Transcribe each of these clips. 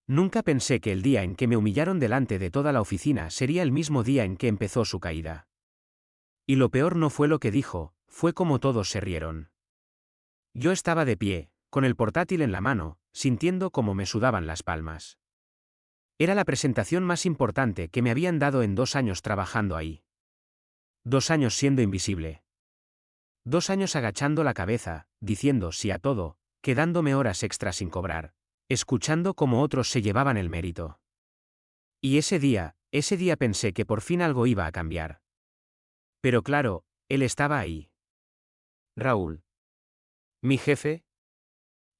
Nunca pensé que el día en que me humillaron delante de toda la oficina sería el mismo día en que empezó su caída. Y lo peor no fue lo que dijo, fue como todos se rieron. Yo estaba de pie, con el portátil en la mano, sintiendo cómo me sudaban las palmas. Era la presentación más importante que me habían dado en 2 años trabajando ahí. 2 años siendo invisible. 2 años agachando la cabeza, diciendo sí a todo, quedándome horas extra sin cobrar, escuchando cómo otros se llevaban el mérito. Y ese día pensé que por fin algo iba a cambiar. Pero claro, él estaba ahí. Raúl. Mi jefe.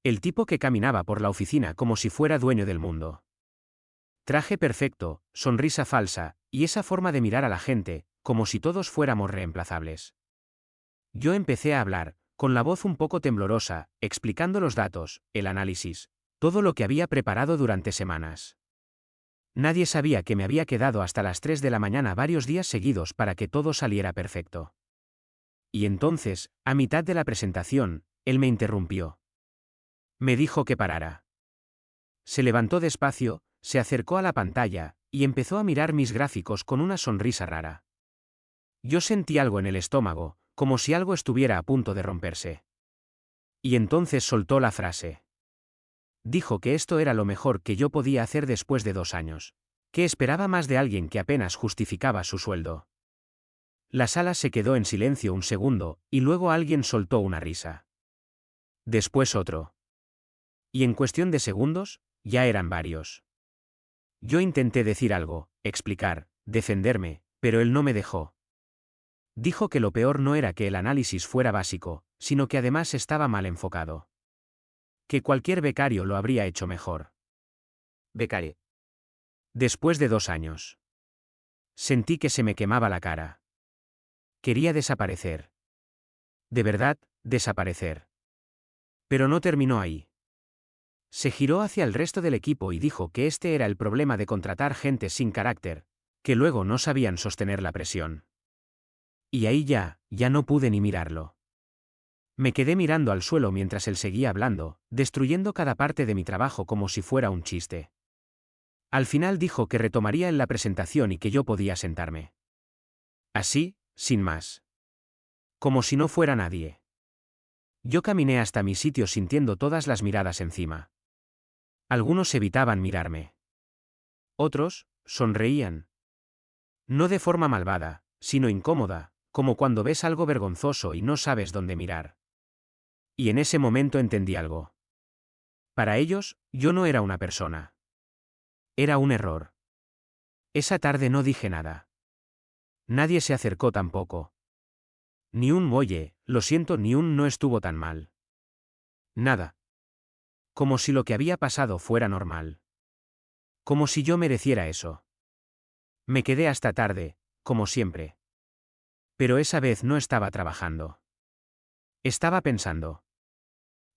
El tipo que caminaba por la oficina como si fuera dueño del mundo. Traje perfecto, sonrisa falsa, y esa forma de mirar a la gente, como si todos fuéramos reemplazables. Yo empecé a hablar, con la voz un poco temblorosa, explicando los datos, el análisis, todo lo que había preparado durante semanas. Nadie sabía que me había quedado hasta las 3 de la mañana varios días seguidos para que todo saliera perfecto. Y entonces, a mitad de la presentación, él me interrumpió. Me dijo que parara. Se levantó despacio, se acercó a la pantalla, y empezó a mirar mis gráficos con una sonrisa rara. Yo sentí algo en el estómago, como si algo estuviera a punto de romperse. Y entonces soltó la frase. Dijo que esto era lo mejor que yo podía hacer después de 2 años. Que esperaba más de alguien que apenas justificaba su sueldo. La sala se quedó en silencio un segundo, y luego alguien soltó una risa. Después otro. Y en cuestión de segundos, ya eran varios. Yo intenté decir algo, explicar, defenderme, pero él no me dejó. Dijo que lo peor no era que el análisis fuera básico, sino que además estaba mal enfocado. Que cualquier becario lo habría hecho mejor. Becario. Después de 2 años. Sentí que se me quemaba la cara. Quería desaparecer. De verdad, desaparecer. Pero no terminó ahí. Se giró hacia el resto del equipo y dijo que este era el problema de contratar gente sin carácter, que luego no sabían sostener la presión. Y ahí ya no pude ni mirarlo. Me quedé mirando al suelo mientras él seguía hablando, destruyendo cada parte de mi trabajo como si fuera un chiste. Al final dijo que retomaría en la presentación y que yo podía sentarme. Así, sin más. Como si no fuera nadie. Yo caminé hasta mi sitio sintiendo todas las miradas encima. Algunos evitaban mirarme. Otros, sonreían. No de forma malvada, sino incómoda, como cuando ves algo vergonzoso y no sabes dónde mirar. Y en ese momento entendí algo. Para ellos, yo no era una persona. Era un error. Esa tarde no dije nada. Nadie se acercó tampoco. Ni un oye, lo siento, ni un no estuvo tan mal. Nada. Como si lo que había pasado fuera normal. Como si yo mereciera eso. Me quedé hasta tarde, como siempre. Pero esa vez no estaba trabajando. Estaba pensando.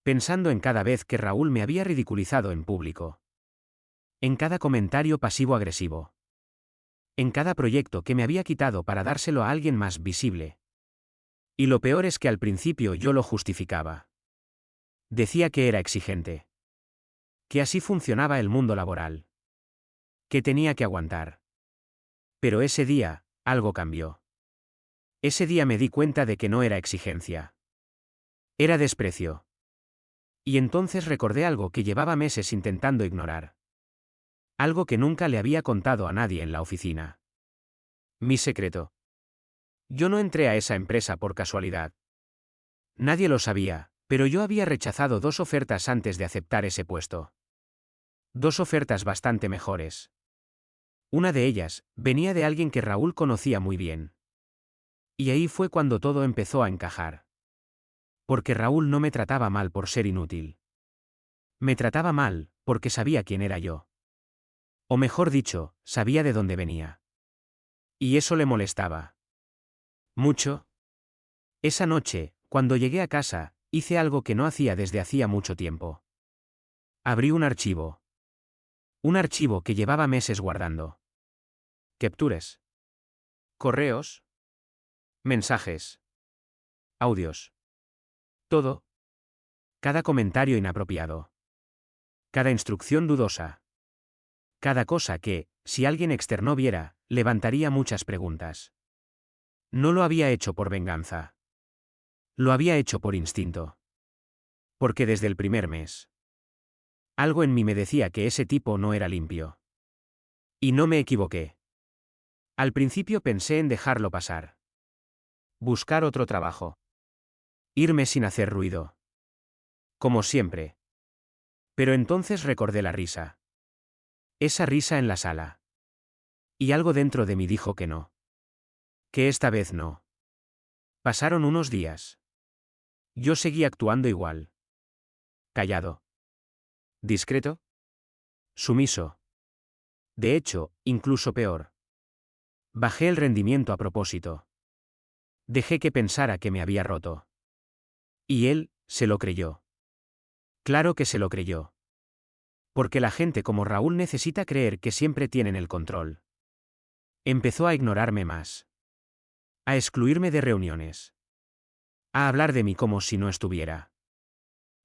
Pensando en cada vez que Raúl me había ridiculizado en público. En cada comentario pasivo-agresivo. En cada proyecto que me había quitado para dárselo a alguien más visible. Y lo peor es que al principio yo lo justificaba. Decía que era exigente. Que así funcionaba el mundo laboral. Que tenía que aguantar. Pero ese día, algo cambió. Ese día me di cuenta de que no era exigencia. Era desprecio. Y entonces recordé algo que llevaba meses intentando ignorar. Algo que nunca le había contado a nadie en la oficina. Mi secreto. Yo no entré a esa empresa por casualidad. Nadie lo sabía, pero yo había rechazado 2 ofertas antes de aceptar ese puesto. 2 ofertas bastante mejores. Una de ellas, venía de alguien que Raúl conocía muy bien. Y ahí fue cuando todo empezó a encajar. Porque Raúl no me trataba mal por ser inútil. Me trataba mal, porque sabía quién era yo. O mejor dicho, sabía de dónde venía. Y eso le molestaba. Mucho. Esa noche, cuando llegué a casa, hice algo que no hacía desde hacía mucho tiempo. Abrí un archivo. Un archivo que llevaba meses guardando. Capturas. Correos. Mensajes. Audios. Todo. Cada comentario inapropiado. Cada instrucción dudosa. Cada cosa que, si alguien externo viera, levantaría muchas preguntas. No lo había hecho por venganza. Lo había hecho por instinto. Porque desde el primer mes, algo en mí me decía que ese tipo no era limpio. Y no me equivoqué. Al principio pensé en dejarlo pasar. Buscar otro trabajo. Irme sin hacer ruido. Como siempre. Pero entonces recordé la risa. Esa risa en la sala. Y algo dentro de mí dijo que no. Que esta vez no. Pasaron unos días. Yo seguí actuando igual. Callado. Discreto. Sumiso. De hecho, incluso peor. Bajé el rendimiento a propósito. Dejé que pensara que me había roto. Y él, se lo creyó. Claro que se lo creyó. Porque la gente como Raúl necesita creer que siempre tienen el control. Empezó a ignorarme más. A excluirme de reuniones. A hablar de mí como si no estuviera.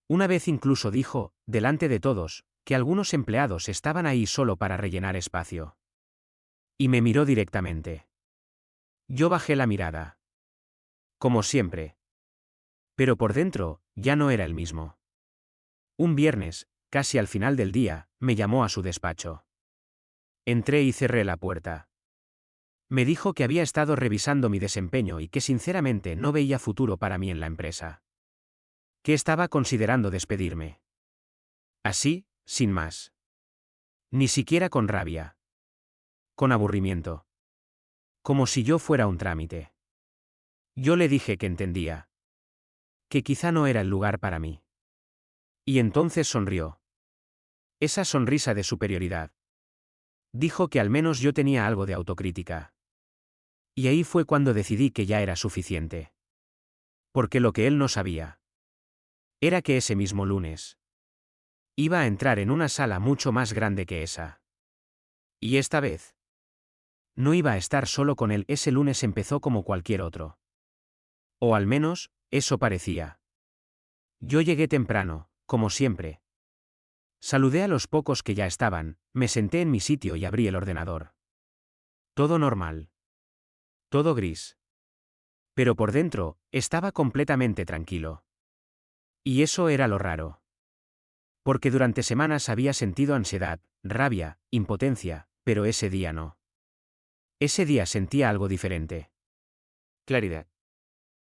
Una vez incluso dijo, delante de todos, que algunos empleados estaban ahí solo para rellenar espacio. Y me miró directamente. Yo bajé la mirada. Como siempre. Pero por dentro, ya no era el mismo. Un viernes, casi al final del día, me llamó a su despacho. Entré y cerré la puerta. Me dijo que había estado revisando mi desempeño y que sinceramente no veía futuro para mí en la empresa. Que estaba considerando despedirme. Así, sin más. Ni siquiera con rabia. Con aburrimiento. Como si yo fuera un trámite. Yo le dije que entendía. Que quizá no era el lugar para mí. Y entonces sonrió. Esa sonrisa de superioridad. Dijo que al menos yo tenía algo de autocrítica. Y ahí fue cuando decidí que ya era suficiente. Porque lo que él no sabía era que ese mismo lunes iba a entrar en una sala mucho más grande que esa. Y esta vez no iba a estar solo con él. Ese lunes empezó como cualquier otro. O al menos, eso parecía. Yo llegué temprano, como siempre. Saludé a los pocos que ya estaban, me senté en mi sitio y abrí el ordenador. Todo normal. Todo gris. Pero por dentro, estaba completamente tranquilo. Y eso era lo raro. Porque durante semanas había sentido ansiedad, rabia, impotencia, pero ese día no. Ese día sentía algo diferente. Claridad.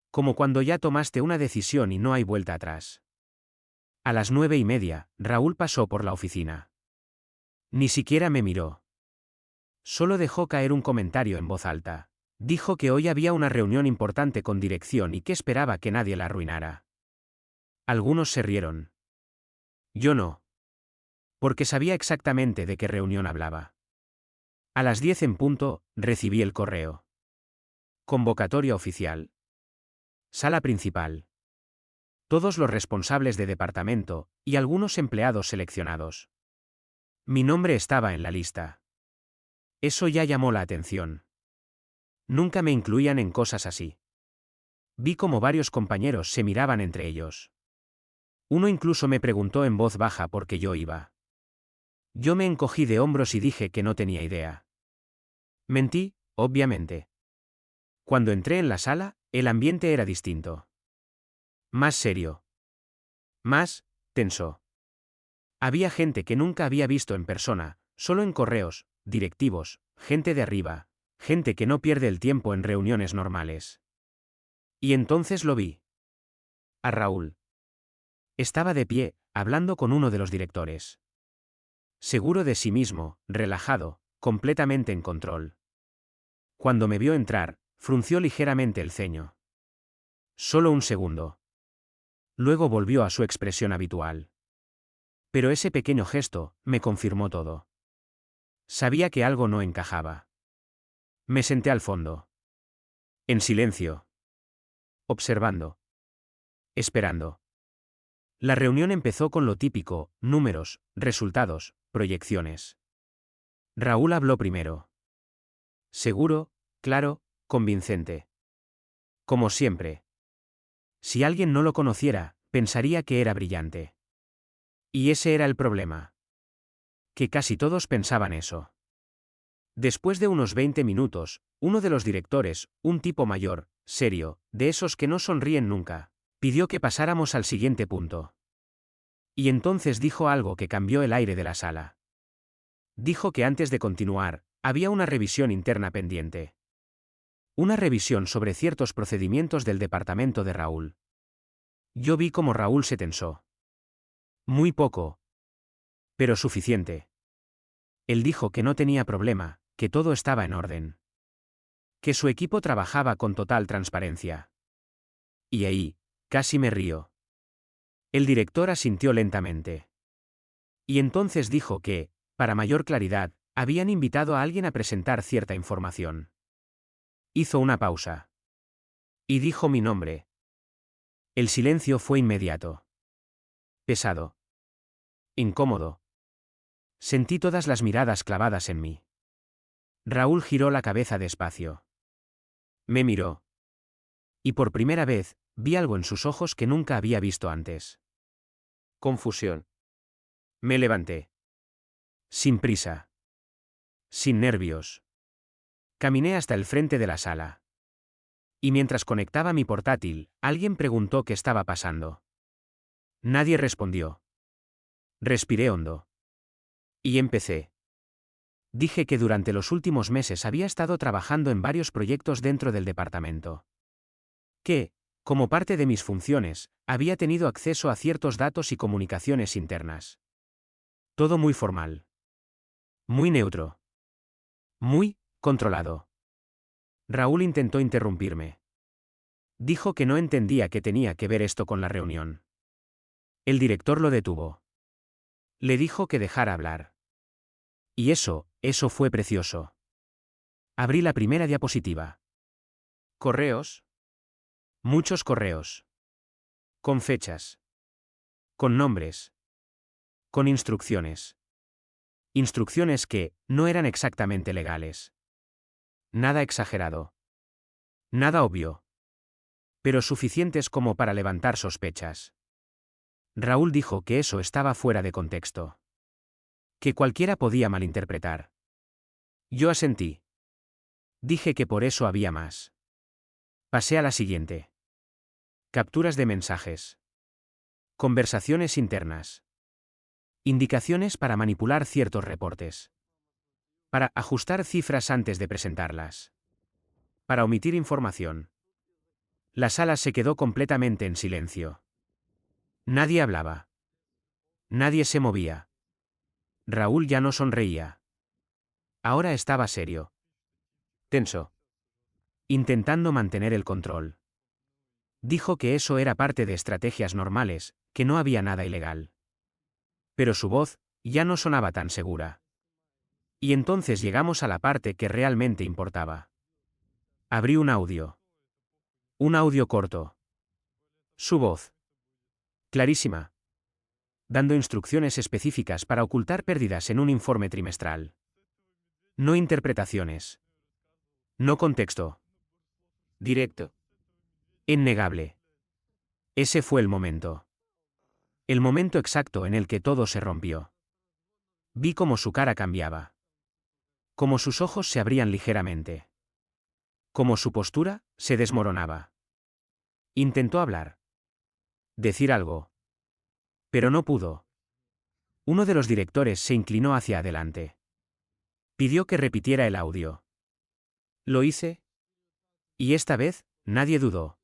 Como cuando ya tomaste una decisión y no hay vuelta atrás. A las 9:30, Raúl pasó por la oficina. Ni siquiera me miró. Solo dejó caer un comentario en voz alta. Dijo que hoy había una reunión importante con dirección y que esperaba que nadie la arruinara. Algunos se rieron. Yo no. Porque sabía exactamente de qué reunión hablaba. A las 10 en punto, recibí el correo. Convocatoria oficial. Sala principal. Todos los responsables de departamento, y algunos empleados seleccionados. Mi nombre estaba en la lista. Eso ya llamó la atención. Nunca me incluían en cosas así. Vi como varios compañeros se miraban entre ellos. Uno incluso me preguntó en voz baja por qué yo iba. Yo me encogí de hombros y dije que no tenía idea. Mentí, obviamente. Cuando entré en la sala, el ambiente era distinto. Más serio. Más tenso. Había gente que nunca había visto en persona, solo en correos, directivos, gente de arriba, gente que no pierde el tiempo en reuniones normales. Y entonces lo vi. A Raúl. Estaba de pie, hablando con uno de los directores. Seguro de sí mismo, relajado, completamente en control. Cuando me vio entrar, frunció ligeramente el ceño. Solo un segundo. Luego volvió a su expresión habitual. Pero ese pequeño gesto, me confirmó todo. Sabía que algo no encajaba. Me senté al fondo. En silencio. Observando. Esperando. La reunión empezó con lo típico, números, resultados, proyecciones. Raúl habló primero. Seguro, claro, convincente. Como siempre. Si alguien no lo conociera, pensaría que era brillante. Y ese era el problema. Que casi todos pensaban eso. Después de unos 20 minutos, uno de los directores, un tipo mayor, serio, de esos que no sonríen nunca, pidió que pasáramos al siguiente punto. Y entonces dijo algo que cambió el aire de la sala. Dijo que antes de continuar, había una revisión interna pendiente. Una revisión sobre ciertos procedimientos del departamento de Raúl. Yo vi cómo Raúl se tensó. Muy poco. Pero suficiente. Él dijo que no tenía problema, que todo estaba en orden. Que su equipo trabajaba con total transparencia. Y ahí, casi me río. El director asintió lentamente. Y entonces dijo que, para mayor claridad, habían invitado a alguien a presentar cierta información. Hizo una pausa. Y dijo mi nombre. El silencio fue inmediato. Pesado. Incómodo. Sentí todas las miradas clavadas en mí. Raúl giró la cabeza despacio. Me miró. Y por primera vez, vi algo en sus ojos que nunca había visto antes. Confusión. Me levanté. Sin prisa. Sin nervios. Caminé hasta el frente de la sala. Y mientras conectaba mi portátil, alguien preguntó qué estaba pasando. Nadie respondió. Respiré hondo. Y empecé. Dije que durante los últimos meses había estado trabajando en varios proyectos dentro del departamento. Que, como parte de mis funciones, había tenido acceso a ciertos datos y comunicaciones internas. Todo muy formal. Muy neutro. Muy controlado. Raúl intentó interrumpirme. Dijo que no entendía qué tenía que ver esto con la reunión. El director lo detuvo. Le dijo que dejara hablar. Y eso fue precioso. Abrí la primera diapositiva. Correos. Muchos correos. Con fechas. Con nombres. Con instrucciones. Instrucciones que no eran exactamente legales. Nada exagerado. Nada obvio. Pero suficientes como para levantar sospechas. Raúl dijo que eso estaba fuera de contexto. Que cualquiera podía malinterpretar. Yo asentí. Dije que por eso había más. Pasé a la siguiente. Capturas de mensajes. Conversaciones internas. Indicaciones para manipular ciertos reportes. Para ajustar cifras antes de presentarlas. Para omitir información. La sala se quedó completamente en silencio. Nadie hablaba. Nadie se movía. Raúl ya no sonreía. Ahora estaba serio. Tenso. Intentando mantener el control. Dijo que eso era parte de estrategias normales, que no había nada ilegal. Pero su voz ya no sonaba tan segura. Y entonces llegamos a la parte que realmente importaba. Abrí un audio. Un audio corto. Su voz. Clarísima. Dando instrucciones específicas para ocultar pérdidas en un informe trimestral. No interpretaciones. No contexto. Directo. Innegable. Ese fue el momento. El momento exacto en el que todo se rompió. Vi cómo su cara cambiaba. Cómo sus ojos se abrían ligeramente. Cómo su postura se desmoronaba. Intentó hablar. Decir algo. Pero no pudo. Uno de los directores se inclinó hacia adelante. Pidió que repitiera el audio. Lo hice. Y esta vez, nadie dudó.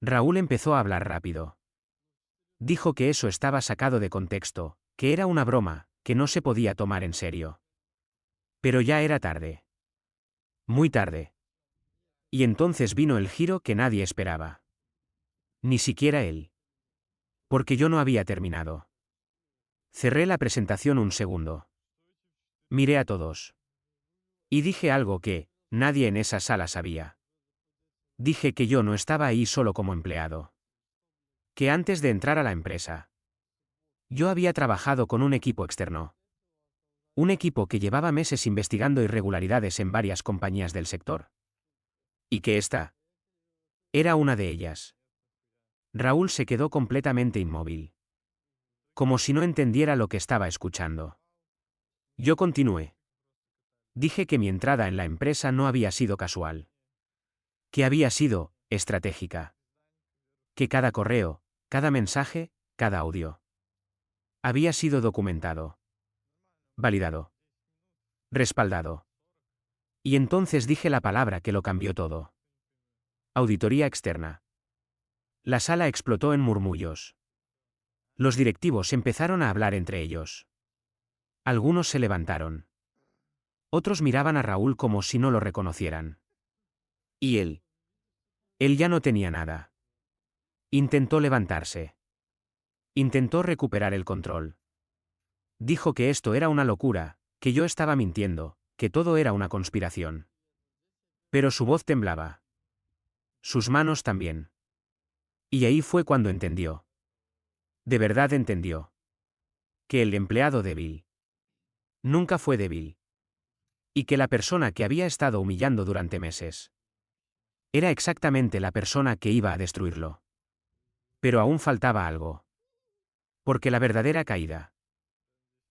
Raúl empezó a hablar rápido. Dijo que eso estaba sacado de contexto, que era una broma, que no se podía tomar en serio. Pero ya era tarde. Muy tarde. Y entonces vino el giro que nadie esperaba. Ni siquiera él. Porque yo no había terminado. Cerré la presentación un segundo. Miré a todos. Y dije algo que nadie en esa sala sabía. Dije que yo no estaba ahí solo como empleado. Que antes de entrar a la empresa, yo había trabajado con un equipo externo. Un equipo que llevaba meses investigando irregularidades en varias compañías del sector. Y que esta era una de ellas. Raúl se quedó completamente inmóvil. Como si no entendiera lo que estaba escuchando. Yo continué. Dije que mi entrada en la empresa no había sido casual. Que había sido estratégica. Que cada correo, cada mensaje, cada audio había sido documentado, validado, respaldado. Y entonces dije la palabra que lo cambió todo. Auditoría externa. La sala explotó en murmullos. Los directivos empezaron a hablar entre ellos. Algunos se levantaron. Otros miraban a Raúl como si no lo reconocieran. ¿Y él? Él ya no tenía nada. Intentó levantarse. Intentó recuperar el control. Dijo que esto era una locura, que yo estaba mintiendo, que todo era una conspiración. Pero su voz temblaba. Sus manos también. Y ahí fue cuando entendió. De verdad entendió. Que el empleado débil nunca fue débil. Y que la persona que había estado humillando durante meses era exactamente la persona que iba a destruirlo. Pero aún faltaba algo. Porque la verdadera caída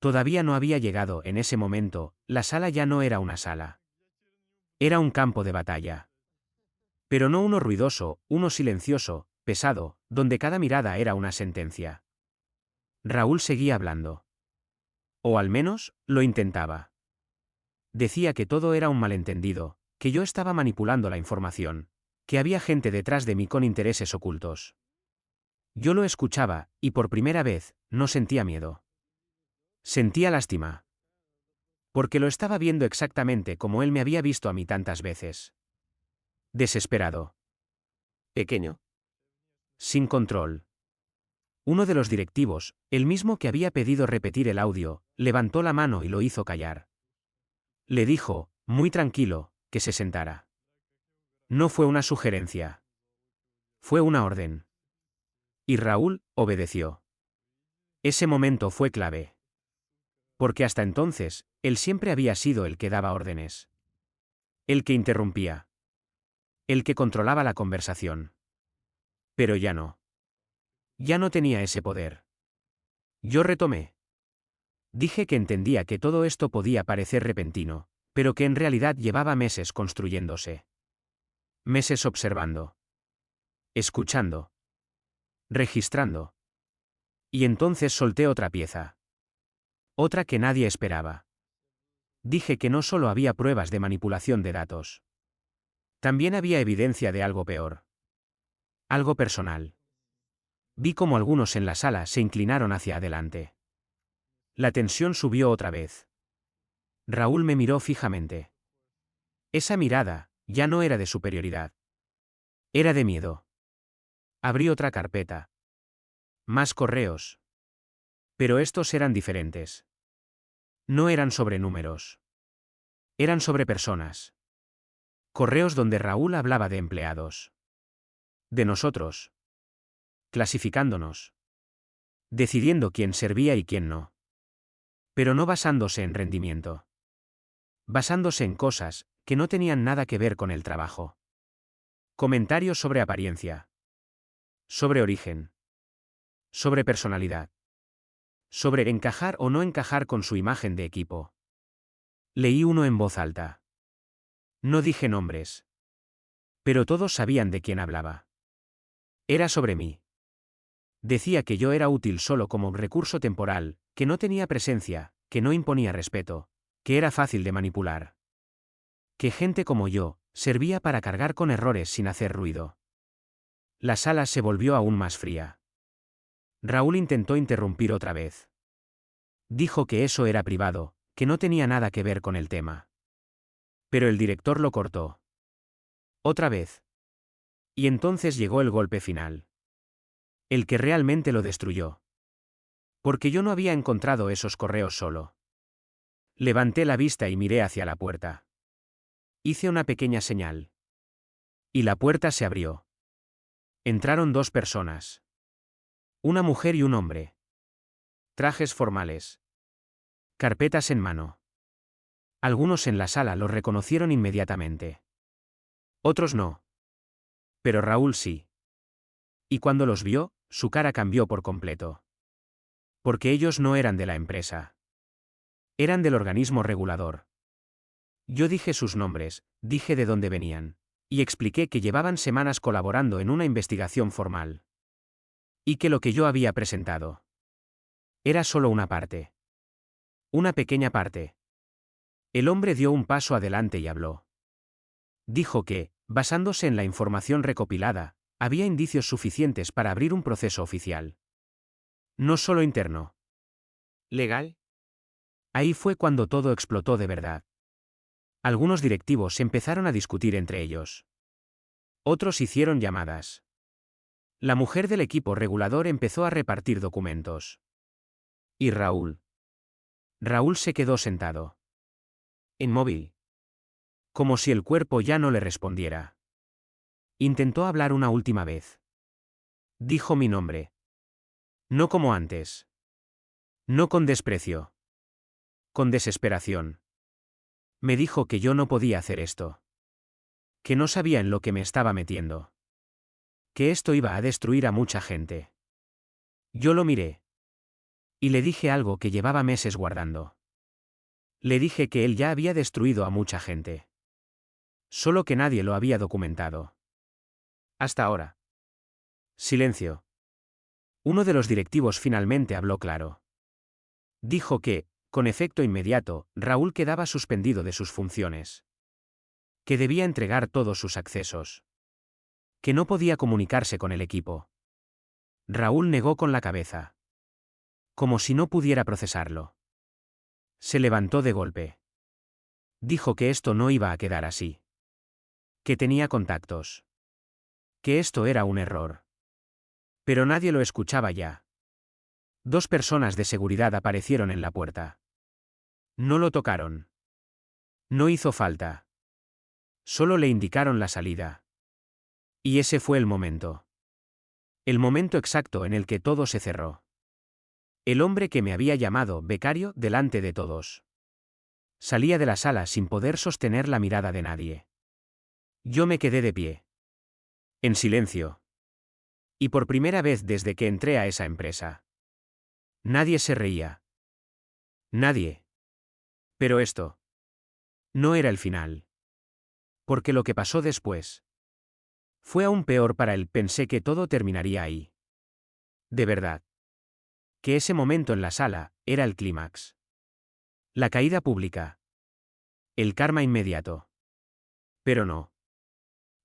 todavía no había llegado. En ese momento, la sala ya no era una sala. Era un campo de batalla. Pero no uno ruidoso, uno silencioso, pesado, donde cada mirada era una sentencia. Raúl seguía hablando. O al menos, lo intentaba. Decía que todo era un malentendido, que yo estaba manipulando la información, que había gente detrás de mí con intereses ocultos. Yo lo escuchaba, y por primera vez, no sentía miedo. Sentía lástima. Porque lo estaba viendo exactamente como él me había visto a mí tantas veces. Desesperado. Pequeño. Sin control. Uno de los directivos, el mismo que había pedido repetir el audio, levantó la mano y lo hizo callar. Le dijo, muy tranquilo, que se sentara. No fue una sugerencia. Fue una orden. Y Raúl obedeció. Ese momento fue clave. Porque hasta entonces, él siempre había sido el que daba órdenes. El que interrumpía. El que controlaba la conversación. Pero ya no. Ya no tenía ese poder. Yo retomé. Dije que entendía que todo esto podía parecer repentino, pero que en realidad llevaba meses construyéndose. Meses observando. Escuchando. Registrando. Y entonces solté otra pieza. Otra que nadie esperaba. Dije que no solo había pruebas de manipulación de datos. También había evidencia de algo peor. Algo personal. Vi como algunos en la sala se inclinaron hacia adelante. La tensión subió otra vez. Raúl me miró fijamente. Esa mirada, ya no era de superioridad. Era de miedo. Abrí otra carpeta. Más correos. Pero estos eran diferentes. No eran sobre números. Eran sobre personas. Correos donde Raúl hablaba de empleados. De nosotros. Clasificándonos. Decidiendo quién servía y quién no. Pero no basándose en rendimiento. Basándose en cosas que no tenían nada que ver con el trabajo. Comentarios sobre apariencia. Sobre origen. Sobre personalidad. Sobre encajar o no encajar con su imagen de equipo. Leí uno en voz alta. No dije nombres. Pero todos sabían de quién hablaba. Era sobre mí. Decía que yo era útil solo como un recurso temporal, que no tenía presencia, que no imponía respeto, que era fácil de manipular. Que gente como yo, servía para cargar con errores sin hacer ruido. La sala se volvió aún más fría. Raúl intentó interrumpir otra vez. Dijo que eso era privado, que no tenía nada que ver con el tema. Pero el director lo cortó. Otra vez. Y entonces llegó el golpe final. El que realmente lo destruyó. Porque yo no había encontrado esos correos solo. Levanté la vista y miré hacia la puerta. Hice una pequeña señal. Y la puerta se abrió. Entraron dos personas. Una mujer y un hombre. Trajes formales. Carpetas en mano. Algunos en la sala los reconocieron inmediatamente. Otros no. Pero Raúl sí. Y cuando los vio, su cara cambió por completo. Porque ellos no eran de la empresa. Eran del organismo regulador. Yo dije sus nombres, dije de dónde venían. Y expliqué que llevaban semanas colaborando en una investigación formal. Y que lo que yo había presentado era solo una parte. Una pequeña parte. El hombre dio un paso adelante y habló. Dijo que, basándose en la información recopilada, había indicios suficientes para abrir un proceso oficial. No solo interno. ¿Legal? Ahí fue cuando todo explotó de verdad. Algunos directivos empezaron a discutir entre ellos. Otros hicieron llamadas. La mujer del equipo regulador empezó a repartir documentos. ¿Y Raúl? Raúl se quedó sentado. Inmóvil. Como si el cuerpo ya no le respondiera. Intentó hablar una última vez. Dijo mi nombre. No como antes. No con desprecio. Con desesperación. Me dijo que yo no podía hacer esto. Que no sabía en lo que me estaba metiendo. Que esto iba a destruir a mucha gente. Yo lo miré. Y le dije algo que llevaba meses guardando. Le dije que él ya había destruido a mucha gente. Solo que nadie lo había documentado. Hasta ahora. Silencio. Uno de los directivos finalmente habló claro. Dijo que, con efecto inmediato, Raúl quedaba suspendido de sus funciones. Que debía entregar todos sus accesos. Que no podía comunicarse con el equipo. Raúl negó con la cabeza. Como si no pudiera procesarlo. Se levantó de golpe. Dijo que esto no iba a quedar así. Que tenía contactos. Que esto era un error. Pero nadie lo escuchaba ya. 2 personas de seguridad aparecieron en la puerta. No lo tocaron. No hizo falta. Solo le indicaron la salida. Y ese fue el momento. El momento exacto en el que todo se cerró. El hombre que me había llamado becario delante de todos. Salía de la sala sin poder sostener la mirada de nadie. Yo me quedé de pie. En silencio. Y por primera vez desde que entré a esa empresa. Nadie se reía. Nadie. Pero esto no era el final. Porque lo que pasó después fue aún peor para él. Pensé que todo terminaría ahí. De verdad. Que ese momento en la sala era el clímax. La caída pública. El karma inmediato. Pero no.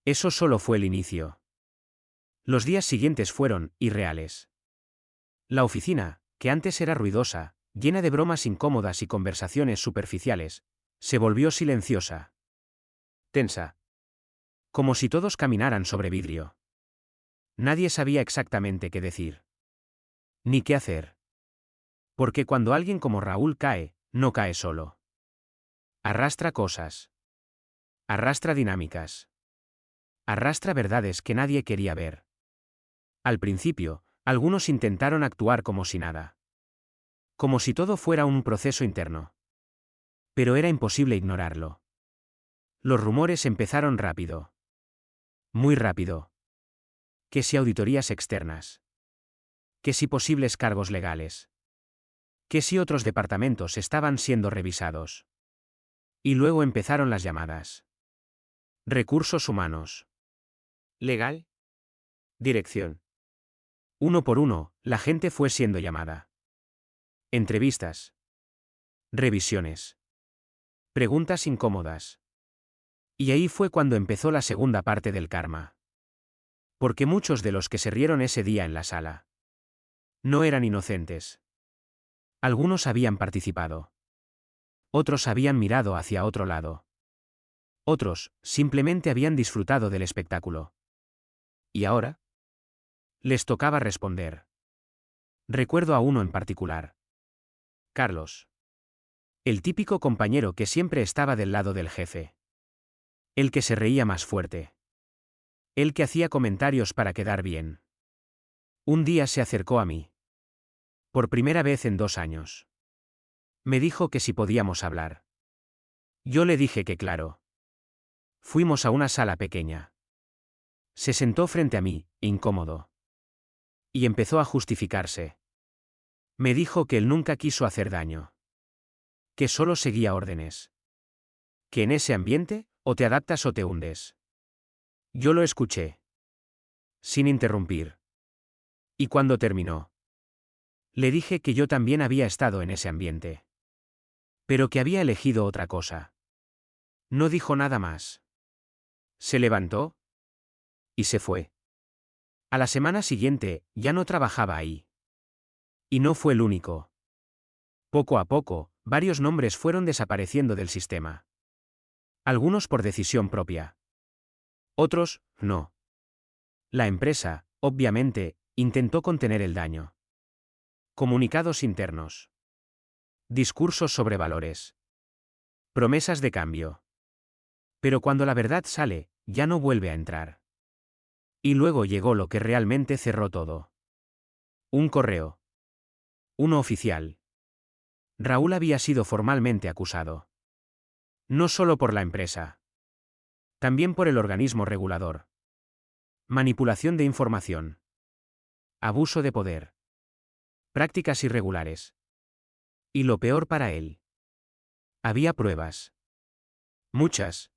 Eso solo fue el inicio. Los días siguientes fueron irreales. La oficina, que antes era ruidosa, llena de bromas incómodas y conversaciones superficiales, se volvió silenciosa. Tensa. Como si todos caminaran sobre vidrio. Nadie sabía exactamente qué decir. Ni qué hacer. Porque cuando alguien como Raúl cae, no cae solo. Arrastra cosas. Arrastra dinámicas. Arrastra verdades que nadie quería ver. Al principio, algunos intentaron actuar como si nada. Como si todo fuera un proceso interno. Pero era imposible ignorarlo. Los rumores empezaron rápido. Muy rápido. Que si auditorías externas. Que si posibles cargos legales. Que si otros departamentos estaban siendo revisados. Y luego empezaron las llamadas. Recursos humanos. ¿Legal? Dirección. Uno por uno, la gente fue siendo llamada. Entrevistas. Revisiones. Preguntas incómodas. Y ahí fue cuando empezó la segunda parte del karma. Porque muchos de los que se rieron ese día en la sala no eran inocentes. Algunos habían participado. Otros habían mirado hacia otro lado. Otros, simplemente habían disfrutado del espectáculo. ¿Y ahora? Les tocaba responder. Recuerdo a uno en particular. Carlos. El típico compañero que siempre estaba del lado del jefe. El que se reía más fuerte. El que hacía comentarios para quedar bien. Un día se acercó a mí. Por primera vez en 2 años. Me dijo que si podíamos hablar. Yo le dije que claro. Fuimos a una sala pequeña. Se sentó frente a mí, incómodo. Y empezó a justificarse. Me dijo que él nunca quiso hacer daño. Que solo seguía órdenes. Que en ese ambiente, o te adaptas o te hundes. Yo lo escuché. Sin interrumpir. Y cuando terminó, le dije que yo también había estado en ese ambiente. Pero que había elegido otra cosa. No dijo nada más. Se levantó y se fue. A la semana siguiente, ya no trabajaba ahí. Y no fue el único. Poco a poco, varios nombres fueron desapareciendo del sistema. Algunos por decisión propia. Otros, no. La empresa, obviamente, intentó contener el daño. Comunicados internos. Discursos sobre valores. Promesas de cambio. Pero cuando la verdad sale, ya no vuelve a entrar. Y luego llegó lo que realmente cerró todo. Un correo. Uno oficial. Raúl había sido formalmente acusado. No solo por la empresa. También por el organismo regulador. Manipulación de información. Abuso de poder. Prácticas irregulares. Y lo peor para él. Había pruebas. Muchas.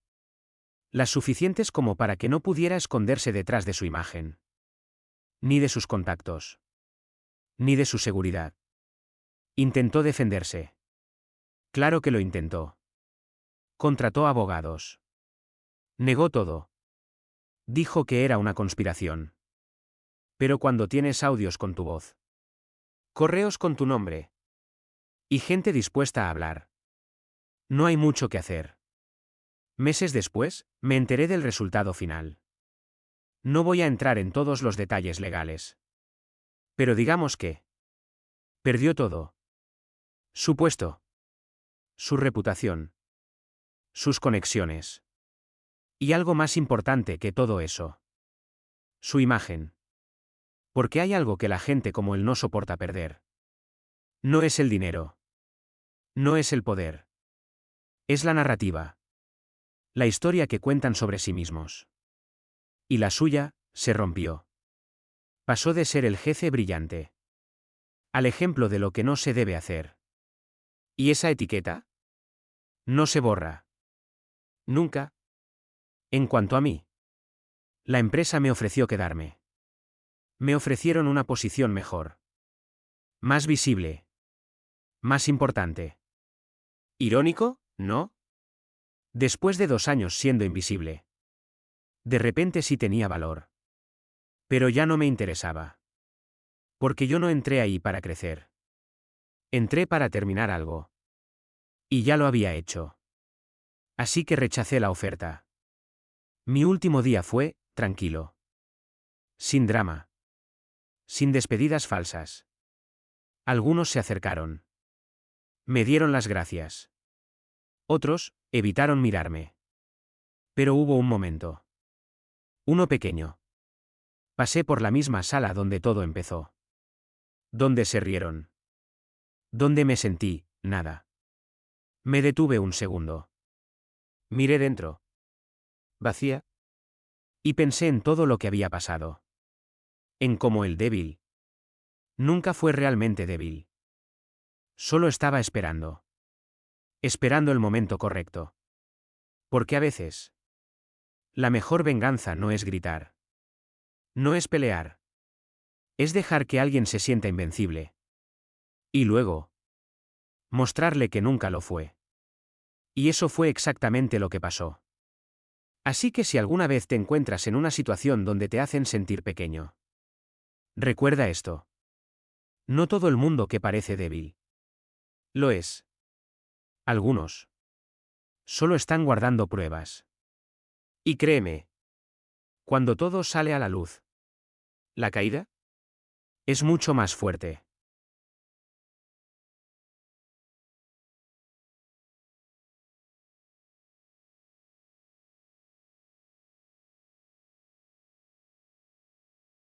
Las suficientes como para que no pudiera esconderse detrás de su imagen. Ni de sus contactos. Ni de su seguridad. Intentó defenderse. Claro que lo intentó. Contrató abogados. Negó todo. Dijo que era una conspiración. Pero cuando tienes audios con tu voz, correos con tu nombre y gente dispuesta a hablar, no hay mucho que hacer. Meses después, me enteré del resultado final. No voy a entrar en todos los detalles legales. Pero digamos que perdió todo. Su puesto. Su reputación. Sus conexiones. Y algo más importante que todo eso. Su imagen. Porque hay algo que la gente como él no soporta perder. No es el dinero. No es el poder. Es la narrativa. La historia que cuentan sobre sí mismos. Y la suya, se rompió. Pasó de ser el jefe brillante al ejemplo de lo que no se debe hacer. ¿Y esa etiqueta? No se borra. Nunca. En cuanto a mí, la empresa me ofreció quedarme. Me ofrecieron una posición mejor. Más visible. Más importante. ¿Irónico, no? Después de 2 años siendo invisible. De repente sí tenía valor. Pero ya no me interesaba. Porque yo no entré ahí para crecer. Entré para terminar algo. Y ya lo había hecho. Así que rechacé la oferta. Mi último día fue, tranquilo. Sin drama. Sin despedidas falsas. Algunos se acercaron. Me dieron las gracias. Otros, evitaron mirarme. Pero hubo un momento. Uno pequeño. Pasé por la misma sala donde todo empezó. Donde se rieron. Donde me sentí, nada. Me detuve un segundo. Miré dentro. Vacía. Y pensé en todo lo que había pasado. En cómo el débil nunca fue realmente débil. Solo estaba esperando. Esperando el momento correcto. Porque a veces, la mejor venganza no es gritar. No es pelear. Es dejar que alguien se sienta invencible. Y luego, mostrarle que nunca lo fue. Y eso fue exactamente lo que pasó. Así que si alguna vez te encuentras en una situación donde te hacen sentir pequeño, recuerda esto. No todo el mundo que parece débil lo es. Algunos solo están guardando pruebas. Y créeme, cuando todo sale a la luz, la caída es mucho más fuerte.